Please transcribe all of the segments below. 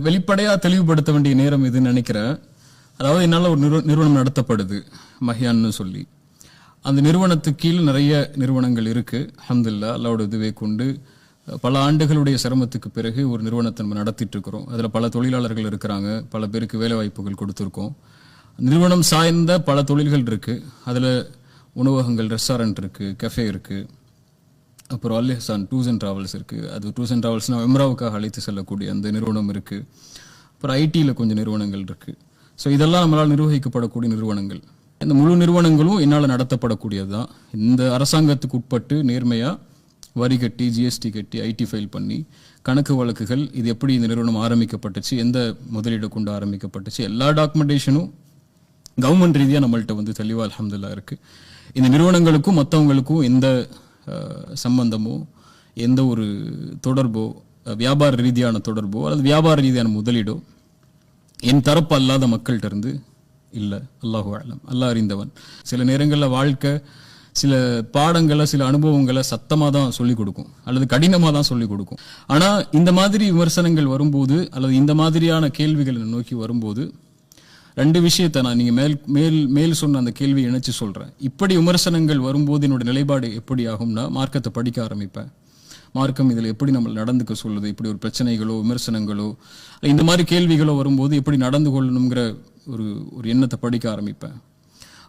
வெளிப்படையா தெளிவுபடுத்த வேண்டிய நேரம் இதுன்னு நினைக்கிறேன். அதாவது என்னால ஒரு நிறுவனம் நடத்தப்படுது மஹியான்னு சொல்லி. அந்த நிறுவனத்துக்கு கீழ் நிறைய நிறுவனங்கள் இருக்கு. அல்ஹம்துலில்லாஹ் அல்லாஹ்வுடைய உதவியை கொண்டு பல ஆண்டுகளுடைய சிரமத்துக்கு பிறகு ஒரு நிறுவனத்தை நம்ம நடத்திட்டு இருக்கிறோம். அதுல பல தொழிலாளர்கள் இருக்கிறாங்க, பல பேருக்கு வேலை வாய்ப்புகள் கொடுத்துருக்கோம். நிறுவனம் சார்ந்த பல தொழில்கள் இருக்கு. அதுல உணவகங்கள், ரெஸ்டாரண்ட் இருக்கு, கஃபே இருக்கு, அப்புறம் அல் இஹ்சான் டூர்ஸ் அண்ட் டிராவல்ஸ் இருக்கு. அது டூர்ஸ் அண்ட் டிராவல்ஸ்னா உம்ராவுக்காக அழைத்து செல்லக்கூடிய அந்த நிறுவனம் இருக்கு. அப்புறம் ஐடியில் கொஞ்சம் நிறுவனங்கள் இருக்கு. ஸோ இதெல்லாம் நம்மளால் நிர்வகிக்கப்படக்கூடிய நிறுவனங்கள். இந்த முழு நிறுவனங்களும் என்னால் நடத்தப்படக்கூடியது தான். இந்த அரசாங்கத்துக்கு உட்பட்டு நேர்மையாக வரி கட்டி, ஜிஎஸ்டி கட்டி, ஐடி ஃபைல் பண்ணி, கணக்கு வழக்குகள், இது எப்படி இந்த நிறுவனம் ஆரம்பிக்கப்பட்டுச்சு, எந்த முதலீடு கொண்டு ஆரம்பிக்கப்பட்டுச்சு, எல்லா டாக்குமெண்டேஷனும் கவர்மெண்ட் ரீதியாக நம்மள்கிட்ட தெளிவாக அல்ஹம்துலில்லாஹ் இருக்கு. இந்த நிறுவனங்களுக்கும் மற்றவங்களுக்கும் எந்த சம்பந்தமோ, எந்த ஒரு தொடர்போ, வியாபார ரீதியான தொடர்போ அல்லது வியாபார ரீதியான முதலீடோ என் தரப்பு அல்லாத மக்கள்கிட்ட இருந்து இல்லை. அல்லாஹு அலம், அல்லாஹ் அறிந்தவன். சில நேரங்களில் வாழ்க்கை சில பாடங்களை, சில அனுபவங்களை சத்தமாக தான் சொல்லிக் கொடுக்கும் அல்லது கடினமாக தான் சொல்லிக் கொடுக்கும். ஆனால் இந்த மாதிரி விமர்சனங்கள் வரும்போது அல்லது இந்த மாதிரியான கேள்விகளை நோக்கி வரும்போது ரெண்டு விஷயத்தை நான் நீங்க மேல் சொன்ன அந்த கேள்வியை இணைச்சு சொல்றேன். இப்படி விமர்சனங்கள் வரும்போது என்னோட நிலைப்பாடு எப்படி ஆகும்னா, மார்க்கத்தை படிக்க ஆரம்பிப்பேன். மார்க்கம் இதில் எப்படி நம்ம நடந்துக்க சொல்லுது, இப்படி ஒரு பிரச்சனைகளோ விமர்சனங்களோ இந்த மாதிரி கேள்விகளோ வரும்போது எப்படி நடந்து கொள்ளணுங்கிற ஒரு எண்ணத்தை படிக்க ஆரம்பிப்பேன்.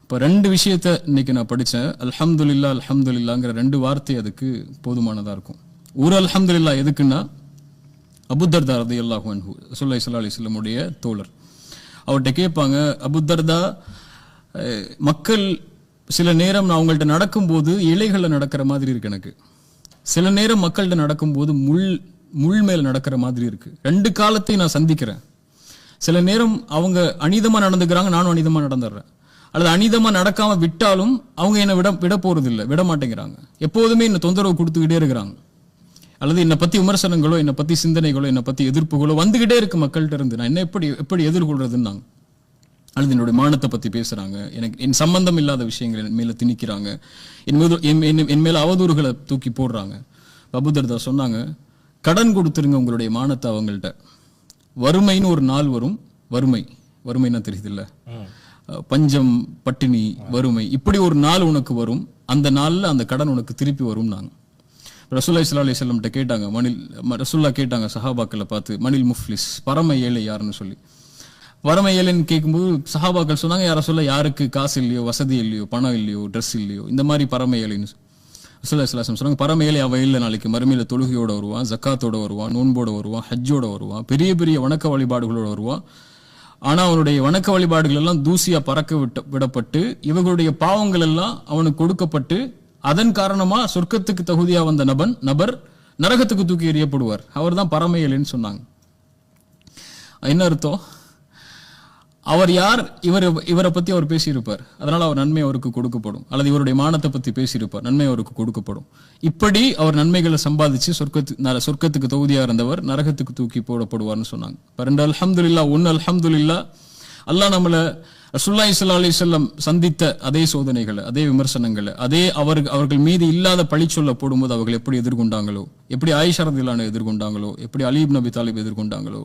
இப்போ ரெண்டு விஷயத்த இன்னைக்கு நான் படித்தேன். அல்ஹம்துலில்லாஹ் அல்ஹம்துலில்லாஹ்ங்கிற ரெண்டு வார்த்தை அதுக்கு போதுமானதாக இருக்கும். ஒரு அல்ஹம்துலில்லாஹ் எதுக்குன்னா, அபூ தர்தா ரலியல்லாஹு அன்ஹு ரசூலுல்லாஹி ஸல்லல்லாஹு அலைஹி வஸல்லம் உடைய தோழர். அவர்கிட்ட கேட்பாங்க, அபூ தர்தா, மக்கள் சில நேரம் நான் அவங்கள்ட்ட நடக்கும்போது இலைகளில் நடக்கிற மாதிரி இருக்கு எனக்கு, சில நேரம் மக்கள்கிட்ட நடக்கும்போது முள் மேல நடக்கிற மாதிரி இருக்கு. ரெண்டு காலத்தையும் நான் சந்திக்கிறேன். சில நேரம் அவங்க அநீதமா நடந்துக்கிறாங்க, நானும் அநீதமா நடந்துடுறேன். அல்லது அநீதமா நடக்காம விட்டாலும் அவங்க என்னை விட போறது இல்லை, விட மாட்டேங்கிறாங்க. எப்போதுமே என்ன தொந்தரவு கொடுத்துக்கிட்டே இருக்கிறாங்க. அல்லது என்னை பத்தி விமர்சனங்களோ, என்னை பத்தி சிந்தனைகளோ, என்னை பத்தி எதிர்ப்புகளோ வந்துகிட்டே இருக்கு மக்கள்கிட்ட இருந்து. நான் என்ன எப்படி எதிர்கொள்றதுன்னாங்க. அல்லது என்னுடைய மானத்தை பத்தி பேசுறாங்க, எனக்கு என் சம்பந்தம் இல்லாத விஷயங்கள் என் மேல திணிக்கிறாங்க, என் மேல அவதூறுகளை தூக்கி போடுறாங்க. அபூ தர்தா சொன்னாங்க, கடன் கொடுத்துருங்க உங்களுடைய மானத்தை அவங்கள்ட்ட. வறுமைன்னு ஒரு நாள் வரும். வறுமைன்னா தெரியுது இல்ல, பஞ்சம், பட்டினி, வறுமை, இப்படி ஒரு நாள் உனக்கு வரும். அந்த நாள்ல அந்த கடன் உனக்கு திருப்பி வரும். நாங்க ரசூலுல்லாஹி ஸல்லல்லாஹு அலைஹி வஸல்லம் கேட்டாங்க, ரசூலுல்லாஹ் கேட்டாங்க சஹாபாக்களை பார்த்து, மணில் முஃப்லிஸ், பரம ஏழை யாருன்னு சொல்லி. பரம ஏழைன்னு கேட்கும்போது சஹாபாக்கள் சொன்னாங்க, யார சொல்ல, யாருக்கு காசு இல்லையோ, வசதி இல்லையோ, பணம் இல்லையோ, ட்ரெஸ் இல்லையோ, இந்த மாதிரி பரம ஏழைன்னு ரசூலுல்லாஹி ஸல்லல்லாஹு அலைஹி வஸல்லம் சொன்னாங்க. பரம ஏழை அவ இல்லை, நாளைக்கு மறுமையில தொழுகையோட வருவான், ஜக்காத்தோட வருவான், நோன்போட வருவான், ஹஜ்ஜோட வருவான், பெரிய பெரிய வணக்க வழிபாடுகளோட வருவான். ஆனா அவனுடைய வணக்க வழிபாடுகள் எல்லாம் தூசியா பறக்க விடப்பட்டு, இவர்களுடைய பாவங்கள் எல்லாம் அவனுக்கு கொடுக்கப்பட்டு, அதன் காரணமா சொர்க்கத்துக்கு தகுதியா வந்த நபர் நரகத்துக்கு தூக்கி எறியப்படுவார். அவர் தான் பரம ஏழைன்னு சொன்னாங்க. என்ன அர்த்தம்? அவர் யார்? இவரை பத்தி அவர் பேசியிருப்பார், அதனால அவர் நன்மை அவருக்கு கொடுக்கப்படும். அல்லது இவருடைய மானத்தை பத்தி பேசியிருப்பார், நன்மை அவருக்கு கொடுக்கப்படும். இப்படி அவர் நன்மைகளை சம்பாதிச்சு சொர்க்கத்துக்கு தகுதியா இருந்தவர் நரகத்துக்கு தூக்கி போடப்படுவார்னு சொன்னாங்க. ரெண்டு அல்ஹம்துலில்லாஹ். ஒன்னு அல்ஹம்துலில்லாஹ், அல்லாஹ் நம்மள ரசூலுல்லாஹி ஸல்லல்லாஹு அலைஹி வஸல்லம் சந்தித்த அதே சோதனைகளை, அதே விமர்சனங்களை, அதே அவர்கள் மீது இல்லாத பழி சொல்ல போடும்போது அவர்கள் எப்படி எதிர்கொண்டாங்களோ, எப்படி ஆயிஷா ரலியல்லாஹு அன்ஹா எதிர்கொண்டாங்களோ, எப்படி அலி இப்னு அபி தாலிப் எதிர்கொண்டாங்களோ,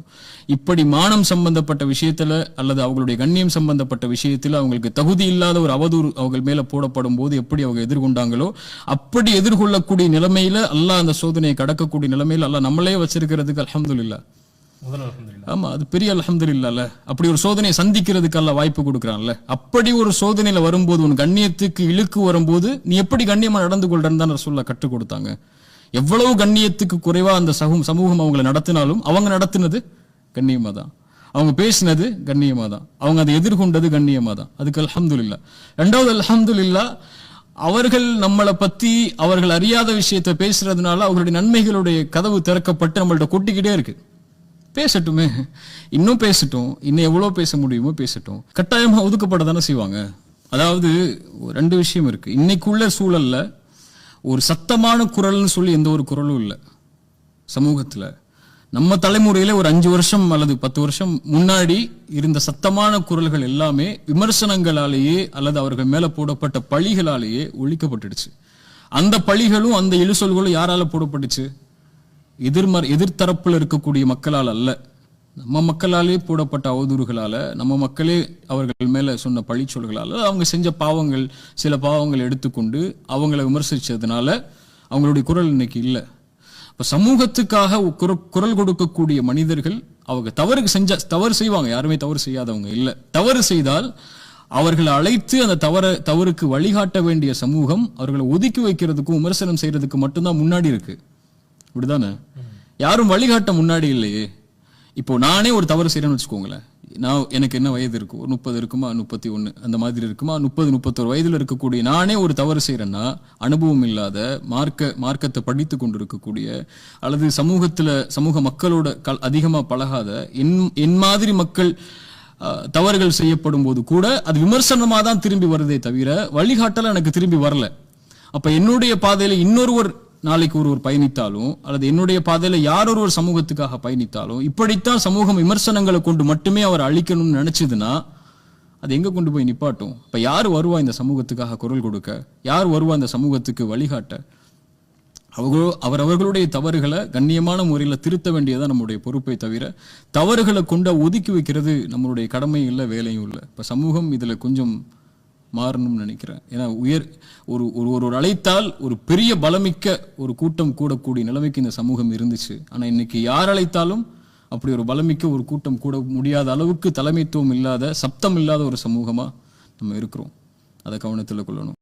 இப்படி மானம் சம்பந்தப்பட்ட விஷயத்துல அல்லது அவங்களுடைய கண்ணியம் சம்பந்தப்பட்ட விஷயத்துல அவங்களுக்கு தகுதி இல்லாத ஒரு அவதூறு அவர்கள் மேல போடப்படும் போது எப்படி அவங்க எதிர்கொண்டாங்களோ, அப்படி எதிர்கொள்ளக்கூடிய நிலைமையில அல்லாஹ் அந்த சோதனையை கடக்கக்கூடிய நிலைமையில அல்லாஹ் நம்மளே வச்சிருக்கிறதுக்கு அல்ஹம்துலில்லாஹ். ஆமா, அது பெரிய அல்ஹம்துலில்லாஹ்ல. அப்படி ஒரு சோதனையை சந்திக்கிறதுக்கு அல்லாஹ் வாய்ப்பு கொடுக்குறான்ல. அப்படி ஒரு சோதனையில வரும்போது, உன் கண்ணியத்துக்கு இழுக்கு வரும்போது நீ எப்படி கண்ணியமா நடந்து கொள்றன்னு தான் ரசூலுல்லாஹ் கற்றுக் கொடுத்தாங்க. எவ்வளவு கண்ணியத்துக்கு குறைவா அந்த சமூகம் அவங்களை நடத்தினாலும் அவங்க நடத்தினது கண்ணியமா தான், அவங்க பேசினது கண்ணியமா தான், அவங்க அதை எதிர்கொண்டது கண்ணியமா தான். அதுக்கு அல்ஹம்துலில்லாஹ். ரெண்டாவது அல்ஹம்துலில்லாஹ், அவர்கள் நம்மளை பத்தி அவர்கள் அறியாத விஷயத்தை பேசுறதுனால அவர்களுடைய நன்மைகளுடைய கதவு திறக்கப்பட்டு நம்மள்ட்ட கொட்டிக்கிட்டே இருக்கு. பேசட்டுமே, இன்னும் பேசட்டும், இன்னும் எவ்வளவு பேச முடியுமோ பேசட்டும். கட்டாயமா ஒதுக்கப்பட தானே செய்வாங்க. அதாவது ரெண்டு விஷயம் இருக்கு. இன்னைக்குள்ள சூழல்ல ஒரு சத்தமான குரல்னு சொல்லி எந்த ஒரு குரலும் இல்லை சமூகத்துல. நம்ம தலைமுறையில ஒரு 5 வருஷம் அல்லது 10 வருஷம் முன்னாடி இருந்த சத்தமான குரல்கள் எல்லாமே விமர்சனங்களாலேயே அல்லது அவர்கள் மேல போடப்பட்ட பழிகளாலேயே ஒழிக்கப்பட்டுடுச்சு. அந்த பழிகளும் அந்த இழுசொல்களும் யாரால போடப்பட்டுச்சு? எதிர்த்தரப்புல இருக்கக்கூடிய மக்களால் அல்ல, நம்ம மக்களாலே போடப்பட்ட அவதூறுகளால, நம்ம மக்களே அவர்கள் மேல சொன்ன பழிச்சொல்களால, அவங்க செஞ்ச பாவங்கள், சில பாவங்கள் எடுத்துக்கொண்டு அவங்கள விமர்சிச்சதுனால அவங்களுடைய குரல் இன்னைக்கு இல்லை. இப்ப சமூகத்துக்காக குரல் கொடுக்கக்கூடிய மனிதர்கள் அவங்க தவறு செய்வாங்க, யாருமே தவறு செய்யாதவங்க இல்ல. தவறு செய்தால் அவர்களை அழைத்து அந்த தவறுக்கு வழிகாட்ட வேண்டிய சமூகம் அவர்களை ஒதுக்கி வைக்கிறதுக்கும் விமர்சனம் செய்யறதுக்கு மட்டும்தான் முன்னாடி இருக்கு. இப்படிதானே? யாரும் வழிகாட்ட முன்னாடி இல்லையே. இப்போ நானே ஒரு தவறு செய்யறேன்னு வச்சுக்கோங்களேன், எனக்கு என்ன வயது இருக்கும், ஒரு 30 இருக்குமா, 31 அந்த மாதிரி இருக்குமா, 30-31 வயதுல இருக்கக்கூடிய நானே ஒரு தவறு செய்யறேன்னா, அனுபவம் இல்லாத மார்க்கத்தை படித்து கொண்டிருக்கக்கூடிய அல்லது சமூக மக்களோட அதிகமா பழகாத என் மாதிரி மக்கள் தவறுகள் செய்யப்படும் போது கூட அது விமர்சனமா தான் திரும்பி வருதே தவிர வழிகாட்டல எனக்கு திரும்பி வரல. அப்ப என்னுடைய பாதையில இன்னொருவர் நாளைக்கு ஒருவர் பயணித்தாலும் அல்லது என்னுடைய பாதையில யாரொருவர் சமூகத்துக்காக பயணித்தாலும் இப்படித்தான் சமூகம் விமர்சனங்களை கொண்டு மட்டுமே அவர் அழிக்கணும்னு நினைச்சதுன்னா அது எங்க கொண்டு போய் நிப்பாட்டும்? இப்ப யார் வருவா இந்த சமூகத்துக்காக குரல் கொடுக்க? யார் வருவா இந்த சமூகத்துக்கு வழிகாட்ட? அவர்களுடைய தவறுகளை கண்ணியமான முறையில் திருத்த வேண்டியதான் நம்முடைய பொறுப்பை தவிர தவறுகளை கொண்டு ஒதுக்கி வைக்கிறது நம்மளுடைய கடமையும் இல்லை, வேலையும் இல்லை. இப்ப சமூகம் இதுல கொஞ்சம் மாறணும்னு நினைக்கிறேன். ஏன்னா ஒரு அழைத்தால் ஒரு பெரிய பலமிக்க ஒரு கூட்டம் கூடக்கூடிய நிலைமைக்கு இந்த சமூகம் இருந்துச்சு. ஆனா இன்னைக்கு யார் அழைத்தாலும் அப்படி ஒரு பலமிக்க ஒரு கூட்டம் கூட முடியாத அளவுக்கு தலைமைத்துவம் இல்லாத, சப்தம் இல்லாத ஒரு சமூகமா நம்ம இருக்கிறோம். அதை கவனத்தில் கொள்ளணும்.